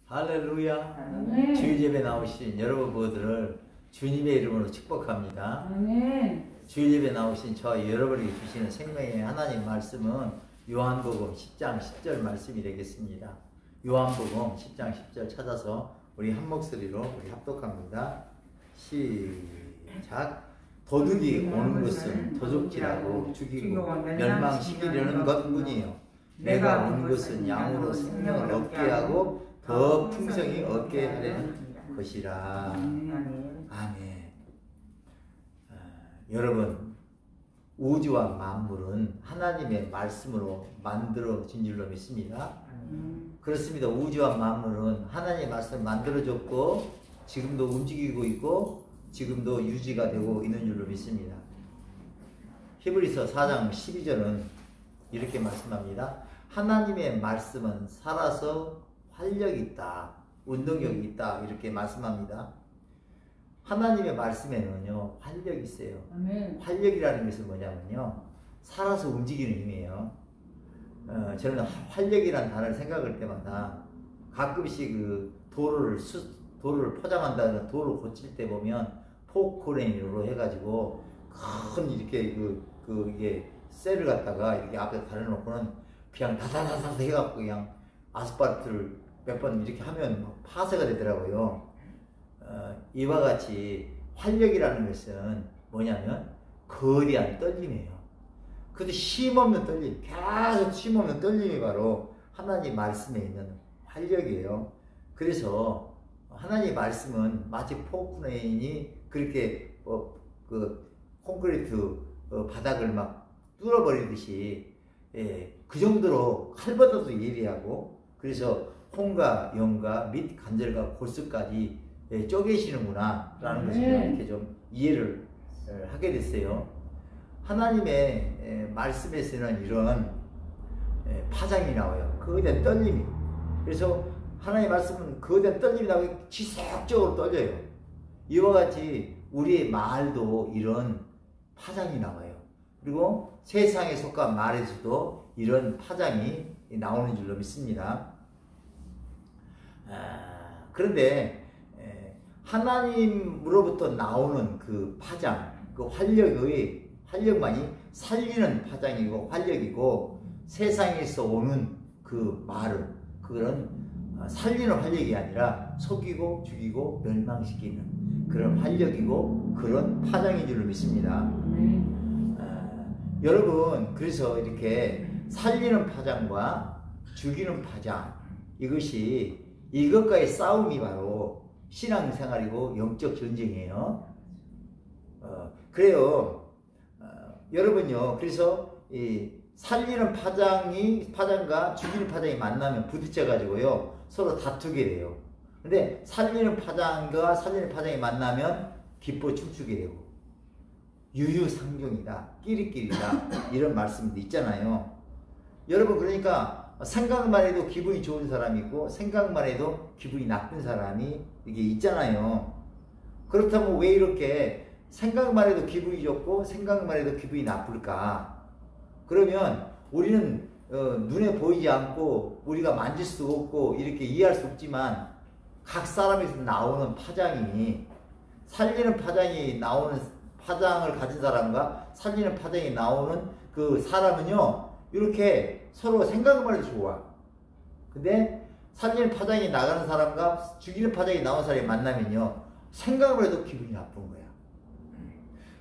할렐루야. 아멘. 주일 예배 나오신 여러분 모두를 주님의 이름으로 축복합니다. 아멘. 주일 예배 나오신 저 여러분에게 주시는 생명의 하나님 말씀은 요한복음 10장 10절 말씀이 되겠습니다. 요한복음 10장 10절 찾아서 우리 한 목소리로 우리 합독합니다. 시작. 도둑이 오는 것은 도둑질하고 죽이고 멸망시키려는 것뿐이요 내가 온 것은 양으로 생명을 얻게 하고 더 풍성히 얻게 하려는 것이라. 아멘. 여러분, 우주와 만물은 하나님의 말씀으로 만들어진 줄로 믿습니다. 그렇습니다. 우주와 만물은 하나님의 말씀을 만들어졌고 지금도 움직이고 있고 지금도 유지가 되고 있는 줄로 믿습니다. 히브리서 4장 12절은 이렇게 말씀합니다. 하나님의 말씀은 살아서 활력이 있다, 운동력이 있다, 이렇게 말씀합니다. 하나님의 말씀에는요 활력이 있어요. 아멘. 활력이라는 것은 뭐냐면요 살아서 움직이는 힘이에요. 저는 활력이라는 단어를 생각할 때마다 가끔씩 그 도로를 포장한다거나 도로를 고칠 때 보면 포크레인으로 해가지고 큰 이렇게 이게 셀을 갖다가 이렇게 앞에 달아놓고는 그냥 다다다다 해갖고 그냥 아스팔트를 몇 번 이렇게 하면 파쇄가 되더라고요. 이와 같이 활력이라는 것은 뭐냐면 거대한 떨림이에요. 그것도 쉼없는 떨림, 계속 쉼없는 떨림이 바로 하나님 말씀에 있는 활력이에요. 그래서 하나님 말씀은 마치 포크레인이 그렇게 콘크리트 바닥을 막 뚫어버리듯이 그 정도로 칼보다도 예리하고 그래서 홍과 영과 및 관절과 골수까지 쪼개시는구나 라는 것을 이렇게 좀 이해를 하게 됐어요. 하나님의 말씀에서는 이런 파장이 나와요. 거대한 떨림이. 그래서 하나님의 말씀은 거대한 떨림이 나오고 지속적으로 떨려요. 이와 같이 우리의 말도 이런 파장이 나와요. 그리고 세상에 속한 말에서도 이런 파장이 나오는 줄로 믿습니다. 그런데 하나님으로부터 나오는 그 파장, 그 활력만이 살리는 파장이고 활력이고 세상에서 오는 그 말은 그런 살리는 활력이 아니라 속이고 죽이고 멸망시키는 그런 활력이고 그런 파장인 줄로 믿습니다. 여러분, 그래서 이렇게 살리는 파장과 죽이는 파장, 이것과의 싸움이 바로 신앙생활이고 영적 전쟁이에요. 그래요. 여러분요, 그래서 이 살리는 파장과 죽이는 파장이 만나면 부딪혀가지고요, 서로 다투게 돼요. 근데 살리는 파장과 살리는 파장이 만나면 기뻐 춤추게 되고, 유유상종이다, 끼리끼리다, 이런 말씀도 있잖아요. 여러분, 그러니까 생각만 해도 기분이 좋은 사람이 있고 생각만 해도 기분이 나쁜 사람이 이게 있잖아요. 그렇다면 왜 이렇게 생각만 해도 기분이 좋고 생각만 해도 기분이 나쁠까? 그러면 우리는 눈에 보이지 않고 우리가 만질 수 없고 이렇게 이해할 수 없지만 각 사람에서 나오는 파장이 살리는 파장이 나오는 파장을 가진 사람과 살리는 파장이 나오는 그 사람은요 이렇게 서로 생각만 해도 좋아. 근데 살리는 파장이 나가는 사람과 죽이는 파장이 나오는 사람이 만나면요 생각만 해도 기분이 나쁜 거야.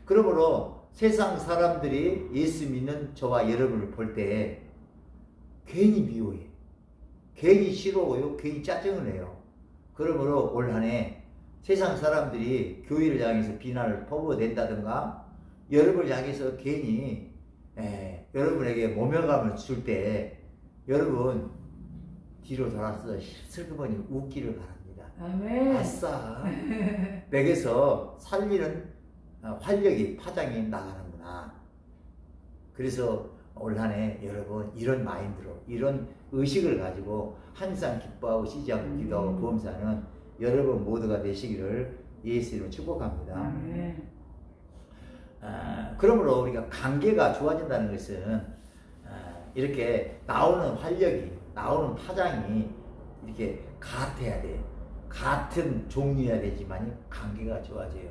그러므로 세상 사람들이 예수 믿는 저와 여러분을 볼 때 괜히 미워해, 괜히 싫어해요, 괜히 짜증을 내요. 그러므로 올 한 해 세상 사람들이 교회를 향해서 비난을 퍼부어댄다든가 여러분을 향해서 괜히 여러분에게 모멸감을 줄 때 여러분 뒤로 돌아서 슬그머니 웃기를 바랍니다. 아멘. 아싸, 내게서 살리는 활력이 파장이 나가는구나. 그래서 올 한 해 여러분 이런 마인드로 이런 의식을 가지고 항상 기뻐하고 쉬지 않고 기도하고 범사는 여러분 모두가 되시기를 예수님으로 축복합니다. 아멘. 그러므로 우리가 관계가 좋아진다는 것은 이렇게 나오는 활력이, 나오는 파장이 이렇게 같아야 돼요. 같은 종류여야 되지만 관계가 좋아져요.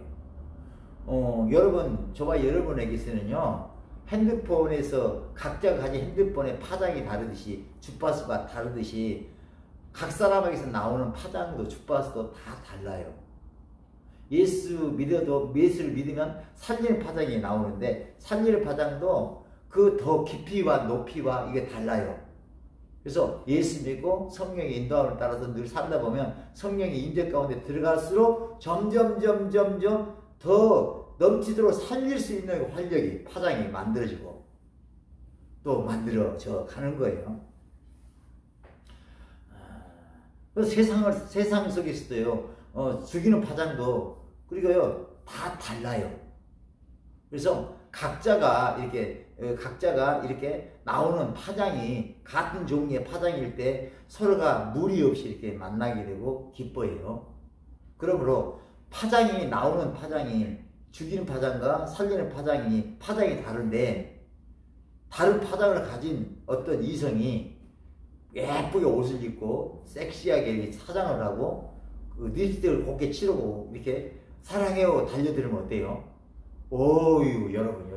여러분, 저와 여러분에게서는요, 핸드폰에서 각자가 가진 핸드폰의 파장이 다르듯이, 주파수가 다르듯이, 각 사람에게서 나오는 파장도 주파수도 다 달라요. 예수를 믿으면 살리는 파장이 나오는데, 살리는 파장도 그 더 깊이와 높이와 이게 달라요. 그래서 예수 믿고 성령의 인도함을 따라서 늘 살다 보면 성령의 인재 가운데 들어갈수록 점점 더 넘치도록 살릴 수 있는 활력이, 파장이 만들어지고 또 만들어져 가는 거예요. 그래서 세상 속에서도요, 죽이는 파장도, 그리고요, 다 달라요. 그래서 각자가 이렇게 나오는 파장이 같은 종류의 파장일 때 서로가 무리 없이 이렇게 만나게 되고 기뻐해요. 그러므로 나오는 파장이, 죽이는 파장과 살리는 파장이 다른데, 다른 파장을 가진 어떤 이성이 예쁘게 옷을 입고 섹시하게 이렇게 사장을 하고 립스틱을 곱게 칠하고 이렇게 사랑해요 달려들으면 어때요? 오유, 여러분,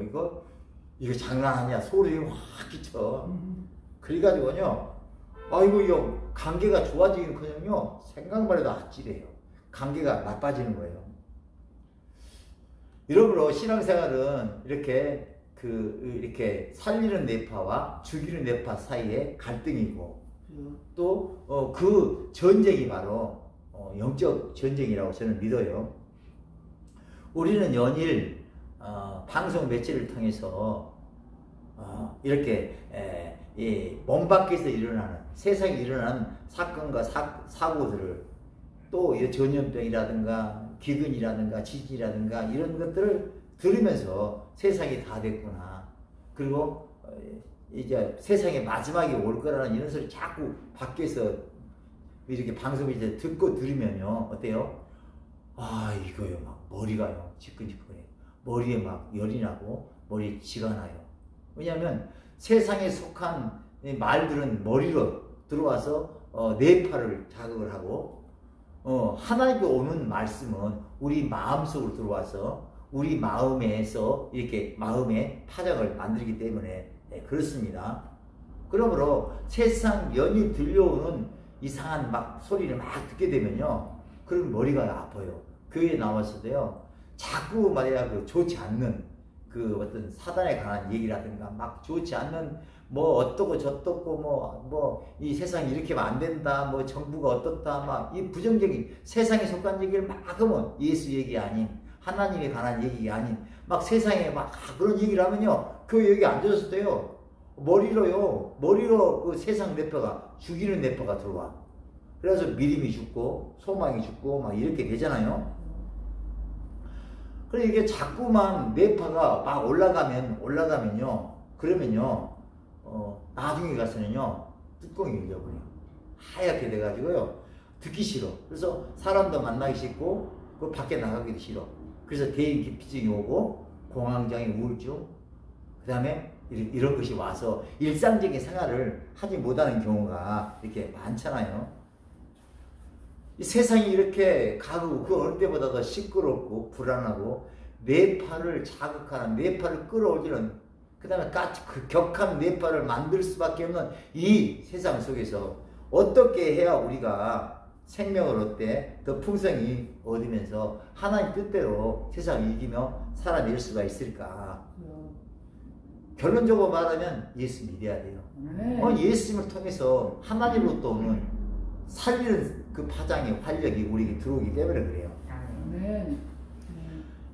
이거 장난 아니야. 소리 확 끼쳐. 그래가지고요, 아이고, 이거 관계가 좋아지기는커녕요, 생각만 해도 아찔해요. 관계가 나빠지는 거예요. 이러므로 신앙생활은 이렇게 살리는 뇌파와 죽이는 뇌파 사이에 갈등이고, 또 그 전쟁이 바로 영적 전쟁이라고 저는 믿어요. 우리는 연일 방송 매체를 통해서 이렇게 몸 밖에서 일어나는, 세상에 일어나는 사건과 사고들을, 또 전염병이라든가 기근이라든가 지진이라든가 이런 것들을 들으면서 세상이 다 됐구나, 그리고 이제 세상의 마지막이 올 거라는 이런 소리 자꾸 밖에서 이렇게 방송을 이제 듣고 들으면요, 어때요? 아, 이거요, 막 머리가요 지끈지끈해요. 머리에 막 열이 나고 머리에 쥐가 나요. 왜냐하면 세상에 속한 말들은 머리로 들어와서 뇌파를 자극을 하고, 하나님께 오는 말씀은 우리 마음속으로 들어와서 우리 마음에서 이렇게 마음의 파장을 만들기 때문에 그렇습니다. 그러므로 세상 연이 들려오는 이상한 막 소리를 막 듣게 되면요, 그럼 머리가 아파요. 교회에 나왔어도요, 자꾸 말이야 좋지 않는 어떤 사단에 관한 얘기라든가 막 좋지 않는 뭐 어떻고 저떻고 뭐 이 세상이 이렇게 하면 안 된다, 뭐 정부가 어떻다, 막 이 부정적인 세상에 속한 얘기를 막 하면 예수 얘기 아닌, 하나님에 관한 얘기가 아닌 막 세상에 막 그런 얘기를 하면요, 교회 여기 앉았을 때요, 머리로 그 세상 뇌파가, 죽이는 뇌파가 들어와. 그래서 믿음이 죽고 소망이 죽고 막 이렇게 되잖아요. 그래, 이게 자꾸만 뇌파가 막 올라가면요, 그러면요, 나중에 가서는요, 뚜껑이 열려버려. 하얗게 돼가지고요, 듣기 싫어. 그래서 사람도 만나기 싫고, 그 밖에 나가기도 싫어. 그래서 대인 기피증이 오고, 공황장애, 우울증, 그 다음에 이런 것이 와서 일상적인 생활을 하지 못하는 경우가 이렇게 많잖아요. 이 세상이 이렇게 가고 그 어느 때보다 더 시끄럽고 불안하고 뇌파를 자극하는, 뇌파를 끌어올리는, 그 다음에 격한 뇌파를 만들 수밖에 없는 이 세상 속에서 어떻게 해야 우리가 생명을 얻되 더 풍성히 얻으면서 하나님 뜻대로 세상을 이기며 살아낼 수가 있을까? 결론적으로 말하면 예수 믿어야 돼요. 예수님을 통해서 하나님으로부터 오는 살리는 그 파장의 활력이 우리에게 들어오기 때문에 그래요.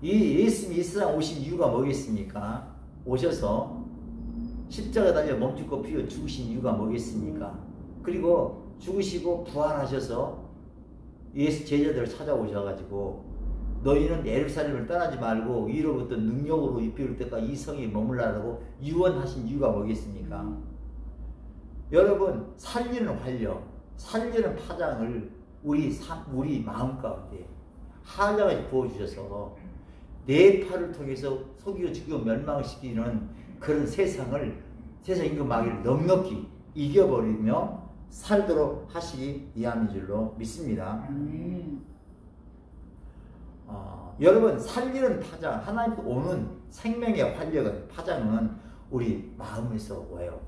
이 예수님이 이 세상 오신 이유가 뭐겠습니까? 오셔서 십자가 달려 몸죽고 피어 죽으신 이유가 뭐겠습니까? 그리고 죽으시고 부활하셔서 예수 제자들을 찾아오셔가지고 너희는 예루살렘을 떠나지 말고 위로부터 능력으로 입혀올 때까지 이 성에 머물라고 유언하신 이유가 뭐겠습니까? 여러분, 살리는 활력, 살리는 파장을 우리 마음 가운데 한량을 부어주셔서 뇌파를 통해서 속이고 죽이고 멸망을 시키는 그런 세상 임금 마귀를 넉넉히 이겨버리며 살도록 하시기 위함인 줄로 믿습니다. 여러분, 살리는 파장, 하나님께 오는 생명의 활력은, 파장은 우리 마음에서 와요.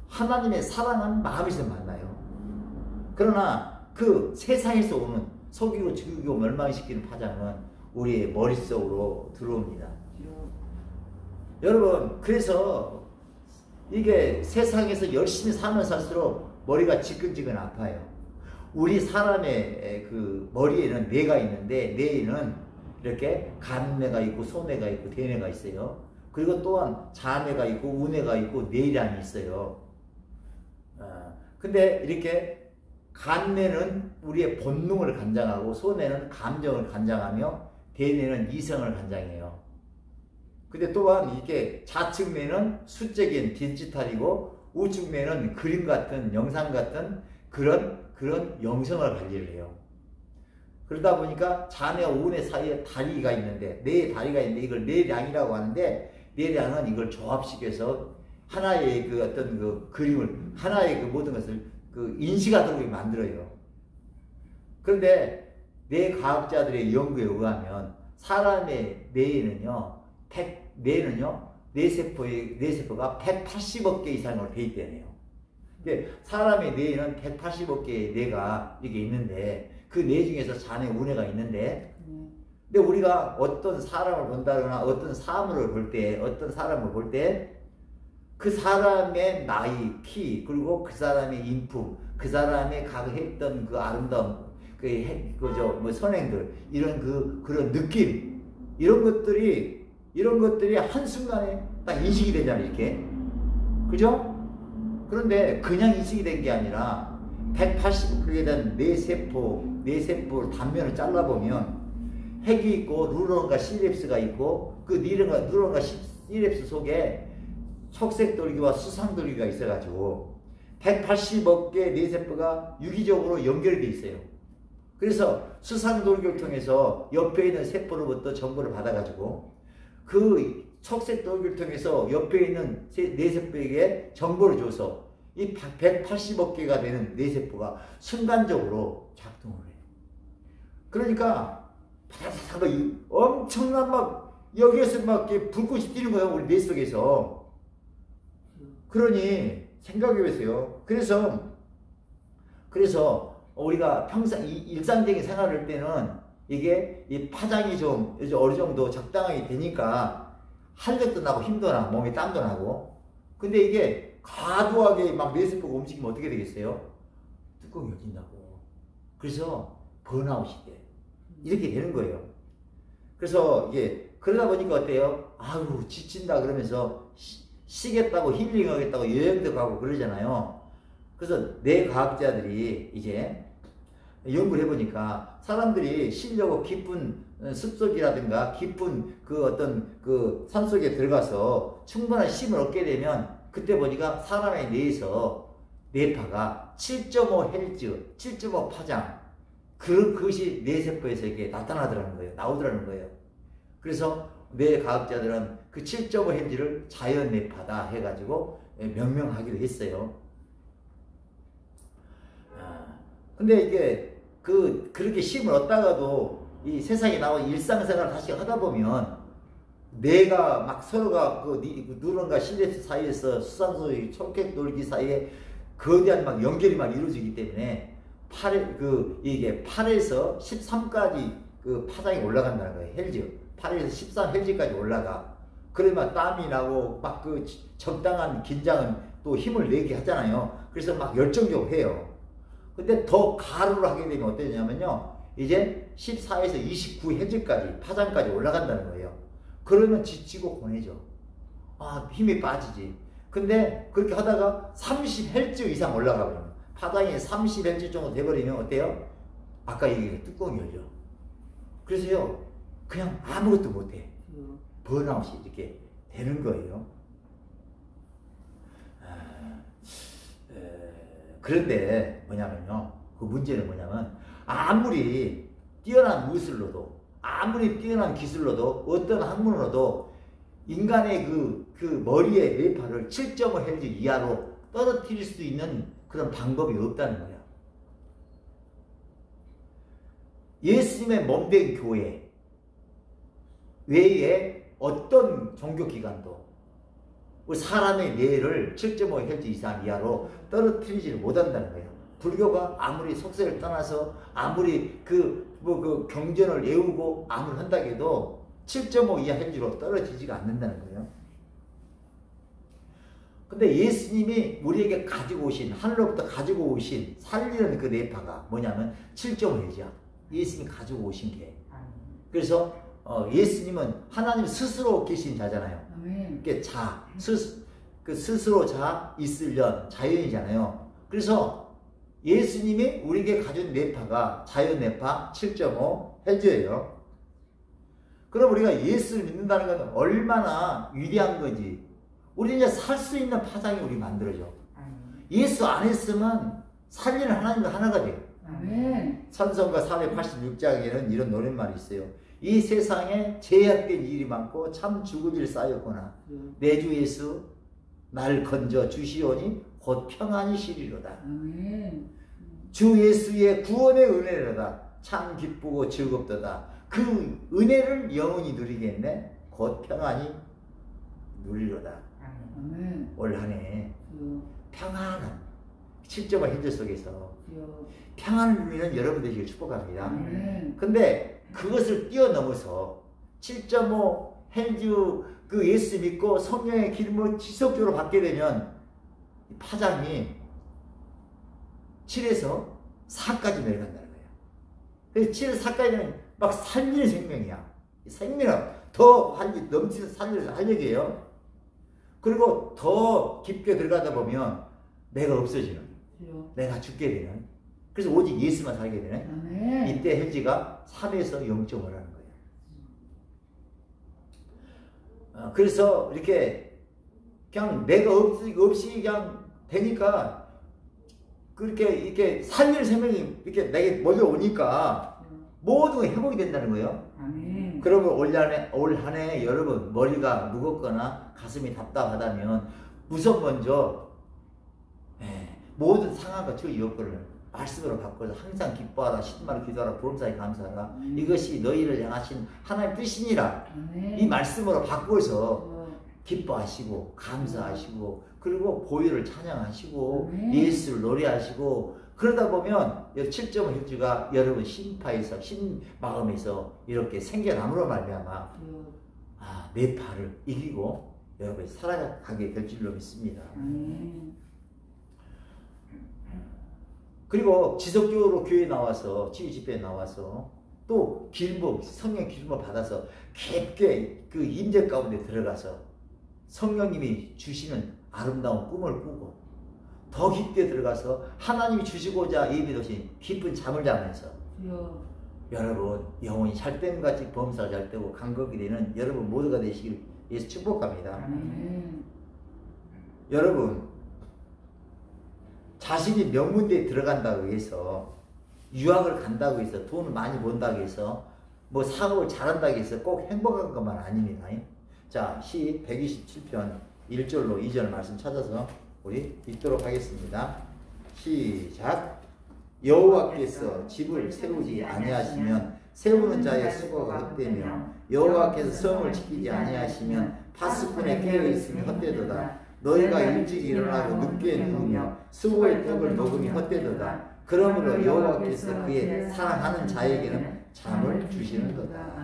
하나님의 사랑은 마음에서 만나요. 그러나 그 세상에서 오는 속이고 죽이고 멸망시키는 파장은 우리의 머릿속으로 들어옵니다. 여러분, 그래서 이게 세상에서 열심히 살면 살수록 머리가 지끈지근 아파요. 우리 사람의 그 머리에는 뇌가 있는데, 뇌에는 이렇게 간뇌가 있고 소뇌가 있고 대뇌가 있어요. 그리고 또한 자뇌가 있고 우뇌가 있고 뇌량이 있어요. 근데 이렇게 간뇌는 우리의 본능을 관장하고, 소뇌는 감정을 관장하며, 대뇌는 이성을 관장해요. 근데 또한 이게 좌측뇌는 수적인 디지털이고, 우측뇌는 그림 같은, 영상 같은 그런 영성을 관리를 해요. 그러다 보니까 자뇌와 우뇌 사이에 다리가 있는데, 네 다리가 있는데 이걸 뇌량이라고 하는데, 뇌량은 이걸 조합시켜서 하나의 그 어떤 그 그림을, 하나의 그 모든 것을 그 인식하도록 만들어요. 그런데 뇌 과학자들의 연구에 의하면 사람의 뇌에는요, 뇌세포가 180억 개 이상으로 돼 있다네요. 사람의 뇌에는 180억 개의 뇌가 이게 있는데, 그 뇌 중에서 자뇌, 우뇌가 있는데, 근데 우리가 어떤 사람을 본다거나 어떤 사물을 볼 때, 어떤 사람을 볼 때, 그 사람의 나이, 키, 그리고 그 사람의 인품, 그 사람의 했던 그 아름다움, 선행들, 그런 느낌, 이런 것들이 한순간에 딱 인식이 되잖아요, 이렇게. 그죠? 그런데 그냥 인식이 된 게 아니라, 180억에 대한 뇌세포 단면을 잘라보면, 핵이 있고, 뉴런과 시냅스가 있고, 그 뉴런과 시냅스 속에 척색돌기와 수상돌기가 있어가지고 180억 개의 뇌세포가 유기적으로 연결되어 있어요. 그래서 수상돌기를 통해서 옆에 있는 세포로부터 정보를 받아가지고 그 척색돌기를 통해서 옆에 있는 뇌세포에게 정보를 줘서 이 180억 개가 되는 뇌세포가 순간적으로 작동을 해요. 그러니까 엄청난 여기에서 불꽃이 뛰는 거예요, 우리 뇌 속에서. 그러니 생각해보세요. 그래서 우리가 평상 일상적인 생활을 할 때는 이게 이 파장이 좀 어느 정도 적당하게 되니까 활력도 나고 힘도 나고 몸에 땀도 나고. 근데 이게 과도하게 뇌세포가 움직이면 어떻게 되겠어요? 뚜껑이 열린다고. 그래서 번아웃이 돼. 이렇게 되는 거예요. 그래서 이게 그러다 보니까 어때요? 아유, 지친다 그러면서 쉬겠다고, 힐링하겠다고 여행도 가고 그러잖아요. 그래서 뇌 과학자들이 이제 연구를 해보니까 사람들이 쉬려고 깊은 숲속이라든가 깊은 그 어떤 그 산속에 들어가서 충분한 쉼을 얻게 되면 그때 보니까 사람의 뇌에서 뇌파가 7.5Hz, 7.5 파장, 그것이 뇌세포에서 이게 나타나더라는 거예요. 나오더라는 거예요. 그래서 뇌 과학자들은 그 7.5Hz를 자연 뇌파다 해가지고 명명하기도 했어요. 근데 이게 그렇게 쉼을 얻다가도 이 세상에 나와 일상생활을 다시 하다 보면 뇌가 서로가 뉴런과 시냅스 사이에서 수산소의 척객돌기 사이에 거대한 연결이 이루어지기 때문에 이게 8에서 13까지 그 파장이 올라간다는 거예요. 헬즈. 8에서 13 헬즈까지 올라가. 그러면 땀이 나고 그 적당한 긴장은 또 힘을 내게 하잖아요. 그래서 열정적으로 해요. 근데 더 가루를 하게 되면 어떠냐면요, 이제 14에서 29 헬즈까지 파장까지 올라간다는 거예요. 그러면 지치고 고뇌죠. 힘이 빠지지. 근데 그렇게 하다가 30 헬즈 이상 올라가 버리면, 파장이 30 헬즈 정도 돼버리면 어때요? 아까 얘기한 뚜껑이 열려. 그래서요, 그냥 아무것도 못해. 번아웃이 이렇게 되는 거예요. 그런데 뭐냐면요, 그 문제는 뭐냐면, 아무리 뛰어난 무술로도, 아무리 뛰어난 기술로도, 어떤 학문으로도 인간의 그 머리의 뇌파를 7.5Hz 이하로 떨어뜨릴 수 있는 그런 방법이 없다는 거야. 예수님의 몸된 교회 외에 어떤 종교기관도 우리 사람의 뇌를 7.5Hz 이상 이하로 떨어뜨리지 못한다는 거예요. 불교가 아무리 속세를 떠나서 아무리 그 경전을 외우고 아무리 한다고 해도 7.5 이하 Hz로 떨어지지가 않는다는 거예요. 근데 예수님이 우리에게 가지고 오신, 하늘로부터 가지고 오신 살리는 그 뇌파가 뭐냐면 7.5Hz야. 예수님이 가지고 오신 게. 그래서 예수님은 하나님 스스로 계신 자잖아요. 그게 스스로 자 있으련 자연이잖아요. 그래서 예수님이 우리에게 가진 뇌파가 자연 뇌파 7.5Hz예요. 그럼 우리가 예수를 믿는다는 건 얼마나 위대한 거지. 우리 이제 살 수 있는 파장이 우리 만들어져. 예수 안 했으면 살리는 하나님과 하나가 돼요. 찬송가 486장에는 이런 노랫말이 있어요. 이 세상에 제약된 일이 많고 참 죽을 일 쌓였구나. 내 주 예수 날 건져 주시오니 곧 평안이 시리로다. 주 예수의 구원의 은혜로다. 참 기쁘고 즐겁도다. 그 은혜를 영원히 누리겠네. 곧 평안이 누리로다. 올 한 해 평안한 7.5 Hz 속에서 평안을 누리는 여러분 되시길 축복합니다. 근데 그것을 뛰어넘어서 7.5 Hz 그 예수 믿고 성령의 기름을 지속적으로 받게 되면 파장이 7에서 4까지 내려간다는 거예요. 그래서 7에서 4까지는 막 살리는 생명이야. 생명은 더 넘치는 살리는 활력이에요. 그리고 더 깊게 들어가다 보면 내가 없어지는, 내가 죽게 되는, 그래서 오직 예수만 살게 되는, 이때 헬지가 3에서 0.5라는 거예요. 그래서 이렇게 그냥 내가 없이 그냥 되니까 그렇게 이렇게 살리는 생명이 이렇게 내게 몰려오니까 모든 게 회복이 된다는 거예요. 그러면 올 한 해 여러분 머리가 무겁거나 가슴이 답답하다면 우선 먼저 모든 상황과 주 여건을 말씀으로 바꿔서 항상 기뻐하라, 신마로 기도하라, 보름사에 감사하라. 이것이 너희를 향하신 하나님 뜻이니라. 이 말씀으로 바꿔서 기뻐하시고 감사하시고 그리고 보혈을 찬양하시고 예수를 노래하시고 그러다 보면 7.5 Hz가 여러분 심파에서 마음에서 이렇게 생겨남으로 말미암아 뇌파를 이기고 여러분이 살아가게 될 줄로 믿습니다. 그리고 지속적으로 교회에 나와서 치유 집회에 나와서 또 성령 기름을 받아서 깊게 그 임재 가운데 들어가서 성령님이 주시는 아름다운 꿈을 꾸고 더 깊게 들어가서 하나님이 주시고자 예비되신 깊은 잠을 자면서 여러분 영혼이 잘됨같이 범사가 잘되고 간격이 되는 여러분 모두가 되시길 예수 축복합니다. 여러분 자식이 명문대에 들어간다고 해서 유학을 간다고 해서 돈을 많이 번다고 해서 뭐 사업을 잘한다고 해서 꼭 행복한 것만 아닙니다. 자, 시 127편 1절로 2절 말씀 찾아서 우리 읽도록 하겠습니다. 시작. 여호와께서 집을 세우지 아니하시면 세우는 자의 수고가 헛되며 여호와께서 성을 지키지 아니하시면 파수꾼의 깨어있음이 헛되도다. 너희가 일찍 일어나고 늦게 누우며 수고의 떡을 먹음이 헛되도다. 그러므로 여호와께서 그의 사랑하는 자에게는 잠을 주시는도다.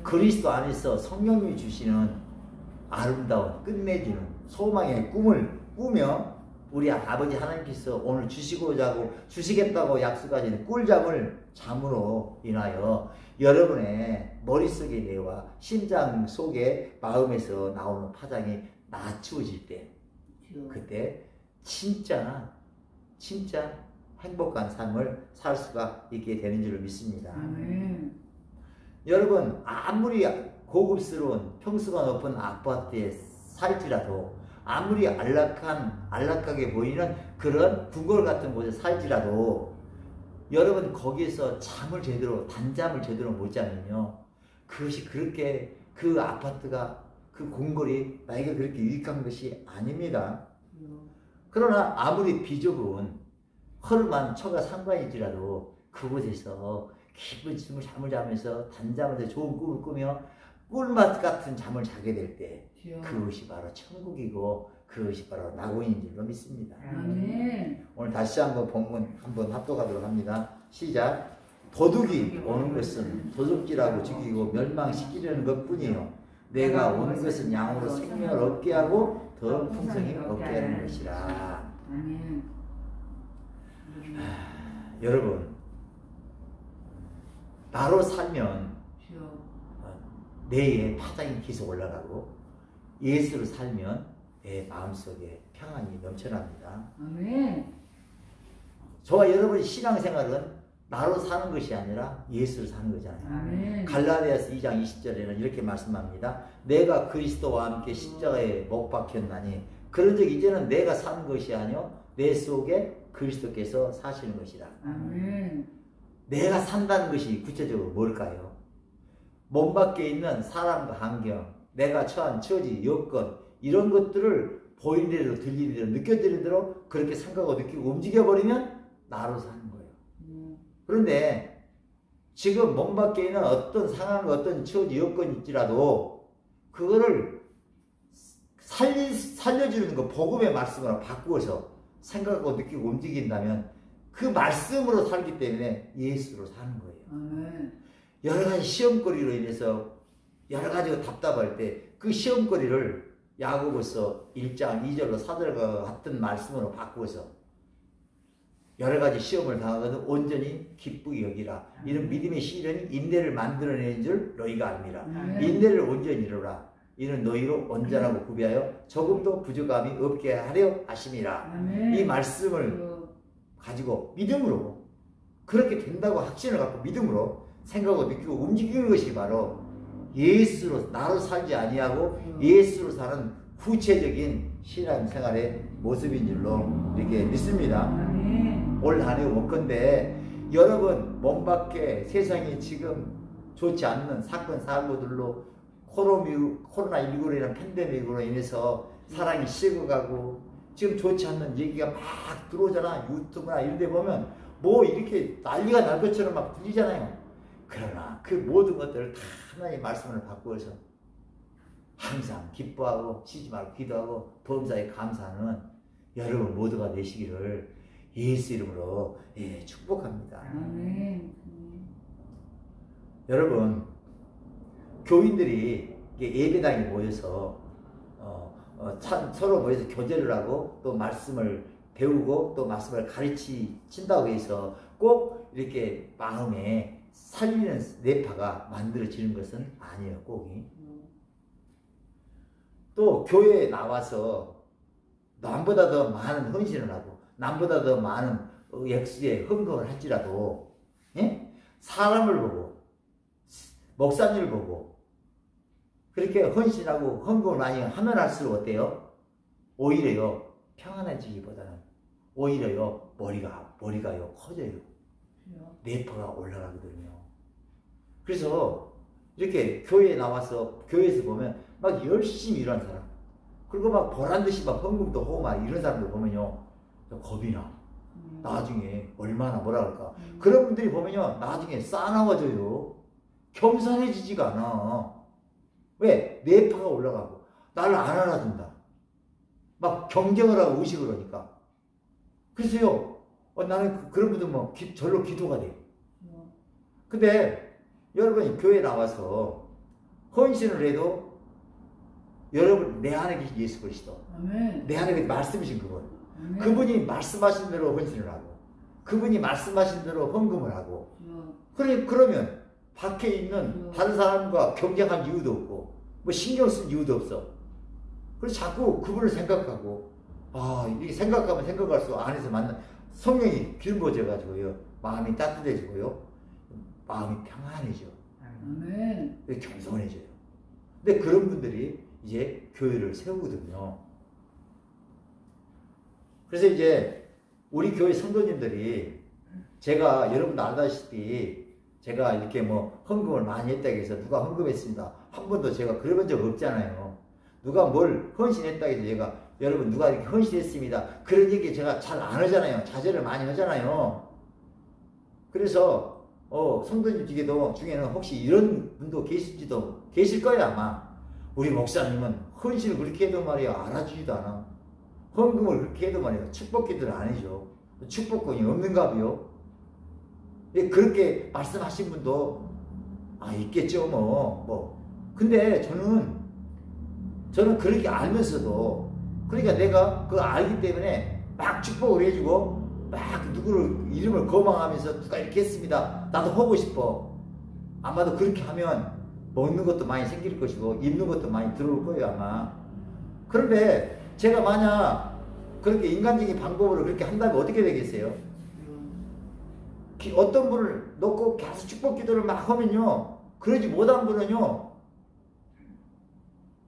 그리스도 안에서 성령님이 주시는 아름다운 끝맺이는 소망의 꿈을 꾸며 우리 아버지 하나님께서 오늘 주시겠다고 약속하신 꿀잠을 잠으로 인하여 여러분의 머릿속의 뇌와 심장 속에 마음에서 나오는 파장이 낮추어질 때 그때 진짜 행복한 삶을 살 수가 있게 되는 줄을 믿습니다. 여러분 아무리 고급스러운 평수가 높은 아파트에 살지라도 아무리 안락하게 보이는 그런 궁궐 같은 곳에 살지라도 여러분 거기에서 단잠을 제대로 못 자면요 그것이 그렇게 그 아파트가 그 공골이 나에게 그렇게 유익한 것이 아닙니다. 그러나 아무리 비좁은 허름한 처가 상관일지라도 그곳에서 깊은 잠을 자면서 단잠에서 좋은 꿈을 꾸며 꿀맛 같은 잠을 자게 될 때 그것이 바로 천국이고 그것이 바로 낙원인 줄로 믿습니다. 오늘 다시 한번 본문 한번 합독하도록 합니다. 시작. 도둑이 오는 것은 도둑질하고 죽이고 멸망시키려는 것뿐이요 내가 오는 것은 양으로 생명을 얻게 하고 더 풍성히 얻게 하는 것이라. 여러분, 나로 살면 내의 파장이 계속 올라가고 예수로 살면 내 마음속에 평안이 넘쳐납니다. 저와 여러분의 신앙생활은 나로 사는 것이 아니라 예수로 사는 거잖아요. 갈라디아서 2장 20절에는 이렇게 말씀합니다. 내가 그리스도와 함께 십자가에 못 박혔나니 그런즉 이제는 내가 사는 것이 아니요 내 속에 그리스도께서 사시는 것이라. 내가 산다는 것이 구체적으로 뭘까요? 몸 밖에 있는 사람과 환경, 내가 처한 처지, 여건 이런 것들을 보이는 대로 들리는 대로 느껴지는 대로 그렇게 생각하고 느끼고 움직여버리면 나로 사는 거예요. 그런데 지금 몸 밖에 있는 어떤 상황과 어떤 처지, 여건일지라도 그거를 살려주는 거 복음의 말씀으로 바꾸어서 생각하고 느끼고 움직인다면 그 말씀으로 살기 때문에 예수로 사는 거예요. 여러 가지 시험거리로 인해서 여러 가지가 답답할 때 그 시험거리를 야고보서 1장 2절로 4절과 같은 말씀으로 바꾸어서 여러 가지 시험을 당하거든 온전히 기쁘게 여기라. 이런 믿음의 시련이 인내를 만들어내는 줄 너희가 압니다. 인내를 온전히 이루라. 이는 너희로 온전하고 구비하여 조금도 부족함이 없게 하려 하심이라. 이 말씀을 가지고 믿음으로 그렇게 된다고 확신을 갖고 믿음으로 생각하고 느끼고 움직이는 것이 바로 예수로 나로 살지 아니하고 예수로 사는 구체적인 신앙생활의 모습인 줄로 이렇게 믿습니다. 올 한 해 원건데 여러분 몸 밖에 세상이 지금 좋지 않는 사건 사고들로 코로나19라는 팬데믹으로 인해서 사랑이 식어가고 지금 좋지 않는 얘기가 막 들어오잖아. 유튜브나 이런 데 보면 뭐 이렇게 난리가 날 것처럼 막 들리잖아요. 그러나 그 모든 것들을 다 하나님의 말씀을 바꾸어서 항상 기뻐하고 쉬지 말고 기도하고 범사에 감사하는 여러분 모두가 되시기를 예수 이름으로 축복합니다. 여러분 교인들이 예배당에 모여서 서로 모여서 교제를 하고 또 말씀을 배우고 또 말씀을 가르친다고 해서 꼭 이렇게 마음에 살리는 내파가 만들어지는 것은 아니에요. 꼭이. 또 교회에 나와서 남보다 더 많은 헌신을 하고 남보다 더 많은 액수의 헌금을 할지라도 사람을 보고 목사님을 보고 그렇게 헌신하고 헌금을 많이 하면 할수록 어때요? 오히려요 평안해지기보다는 오히려요 머리가요 커져요. 내파가 올라가거든요. 그래서 이렇게 교회에 나와서 교회에서 보면 막 열심히 일하는 사람 그리고 막 보란듯이 막 헌금도 하고 막 이런 사람들 보면요 겁이 나. 나중에 얼마나 뭐라 그럴까. 그런 분들이 보면요 나중에 싸나워져요. 겸손해지지가 않아. 왜? 내파가 올라가고 나를 안 알아준다. 막 경쟁을 하고 의식을 하니까. 그래서요 나는 그런 분들 뭐 절로 기도가 돼. 근데 여러분이 교회에 나와서 헌신을 해도 여러분 내 안에 계신 예수 그리스도 내 안에 계신 말씀이신 그분 그분이 말씀하신 대로 헌신을 하고 그분이 말씀하신 대로 헌금을 하고 그러면 밖에 있는 다른 사람과 경쟁할 이유도 없고 뭐 신경 쓸 이유도 없어. 그래서 자꾸 그분을 생각하고 이렇게 생각하면 생각할수록 안에서 만나 성령이 기름 부어져가지고요 마음이 따뜻해지고요 마음이 평안해져. 겸손해져요. 근데 그런 분들이 이제 교회를 세우거든요. 그래서 이제 우리 교회 성도님들이 제가 여러분도 알다시피 제가 이렇게 뭐 헌금을 많이 했다고 해서 누가 헌금했습니다 한 번도 제가 그래본 적 없잖아요. 누가 뭘 헌신했다 해서 얘가 여러분 누가 이렇게 헌신했습니다. 그런 얘기 제가 잘 안 하잖아요. 자제를 많이 하잖아요. 그래서 성도님 중에는 혹시 이런 분도 계실 거예요 아마. 우리 목사님은 헌신을 그렇게 해도 말이야 알아주지도 않아. 헌금을 그렇게 해도 말이야 축복기도를 안 해줘. 축복권이 없는가봐요. 그렇게 말씀하신 분도 있겠죠 뭐. 근데 저는 그렇게 알면서도 그러니까 내가 그거 알기 때문에 막 축복을 해주고 막 누구를 이름을 거망하면서 누가 이렇게 했습니다. 나도 하고 싶어. 아마도 그렇게 하면 먹는 것도 많이 생길 것이고 입는 것도 많이 들어올 거예요 아마. 그런데 제가 만약 그렇게 인간적인 방법으로 그렇게 한다면 어떻게 되겠어요? 어떤 분을 놓고 계속 축복 기도를 막 하면요 그러지 못한 분은요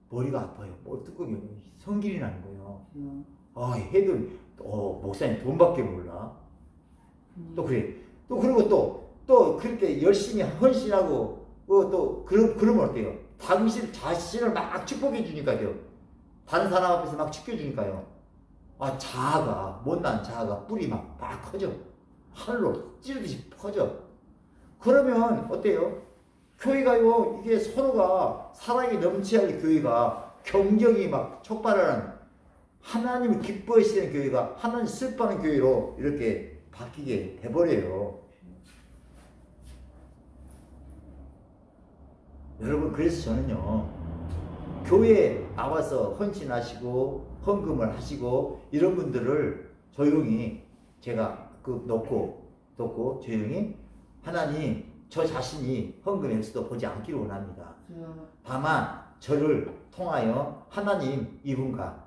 머리가 아파요. 뚜껑이 성질이 나는 거예요. 해도 목사님 돈밖에 몰라. 또 그래. 또 그리고 또 그렇게 열심히 헌신하고 그러면 어때요? 당신 자신을 막 축복해 주니까요. 다른 사람 앞에서 막 축복해 주니까요. 자아가 못난 자아가 뿔이 막 커져. 하늘로 찌르듯이 퍼져. 그러면 어때요? 교회가요 이게 서로가 사랑이 넘쳐야 할 교회가 경쟁이 막 촉발하는 하나님을 기뻐하시는 교회가 하나님 슬퍼하는 교회로 이렇게 바뀌게 돼버려요. 여러분 그래서 저는요 교회에 나와서 헌신하시고 헌금을 하시고 이런 분들을 조용히 제가 놓고 조용히 하나님 저 자신이 헌금에서도 보지 않기를 원합니다. 다만 저를 통하여 하나님 이분과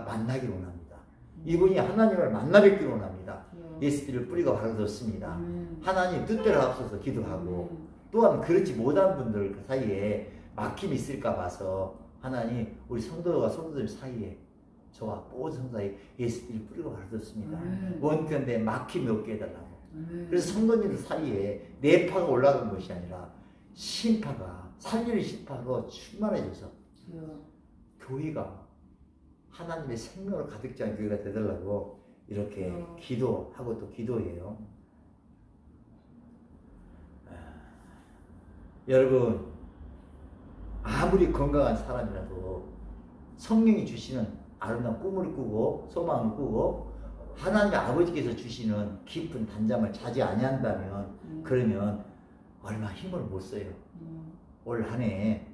만나기를 원합니다. 이분이 하나님을 만나 뵙기를 원합니다. 예수님을 뿌리가 바라졌습니다. 하나님 뜻대로 앞서서 기도하고 또한 그렇지 못한 분들 그 사이에 막힘이 있을까 봐서 하나님 우리 성도들 사이에 저와 모든 성도 사이에 예수님을 뿌리가 바라졌습니다. 원컨대 막힘이 없게 해달라고. 그래서 성도님들 사이에 내파가 올라간 것이 아니라 신파가 살리는 신파로 충만해져서 교회가 하나님의 생명으로 가득 찬 교회가 되달라고 이렇게 기도하고 또 기도해요. 여러분 아무리 건강한 사람이라도 성령이 주시는 아름다운 꿈을 꾸고 소망을 꾸고 하나님의 아버지께서 주시는 깊은 단잠을 자지 아니한다면 그러면 얼마 힘을 못 써요. 올 한 해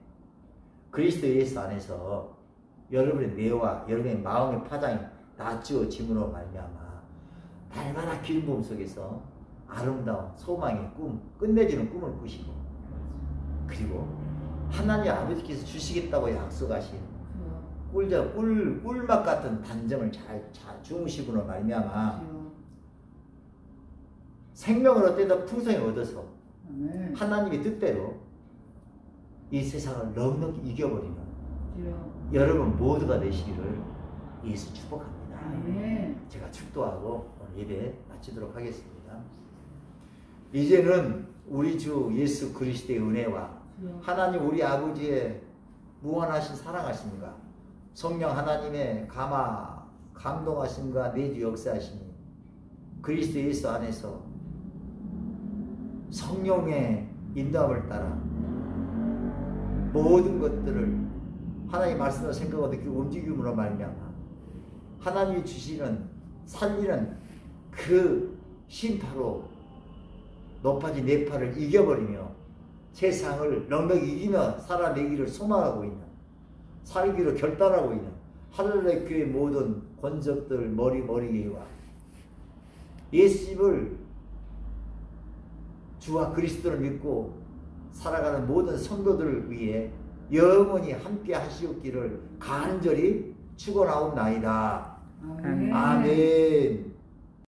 그리스도 예수 안에서 여러분의 뇌와 여러분의 마음의 파장이 낮추어짐으로 말미암아 날마다 기름 부음 속에서 아름다운 소망의 꿈, 끝내주는 꿈을 꾸시고 그리고 하나님 아버지께서 주시겠다고 약속하신 꿀맛 같은 단점을 잘 주무시고는 말미암아 생명을 얻다 풍성히 얻어서 하나님의 뜻대로 이 세상을 넉넉히 이겨버리는 여러분 모두가 되시기를 예수 축복합니다. 제가 축도하고 오늘 예배 마치도록 하겠습니다. 이제는 우리 주 예수 그리스도의 은혜와 하나님 우리 아버지의 무한하신 사랑하심과 성령 하나님의 감동하심과 내주 역사하심이 그리스도 예수 안에서 성령의 인도함을 따라 모든 것들을 하나님의 말씀을 생각하고 느끼고 움직임으로 말미암아 하나님이 주시는 살리는 그 신파로 높아진 내파를 이겨버리며 세상을 넉넉히 이기며 살아내기를 소망하고 있는 살기로 결단하고 있는 하늘의 교회 모든 권석들 머리계와 예수님을 주와 그리스도를 믿고 살아가는 모든 성도들을 위해 영원히 함께 하시옵기를 간절히 축원하옵나이다. 아멘.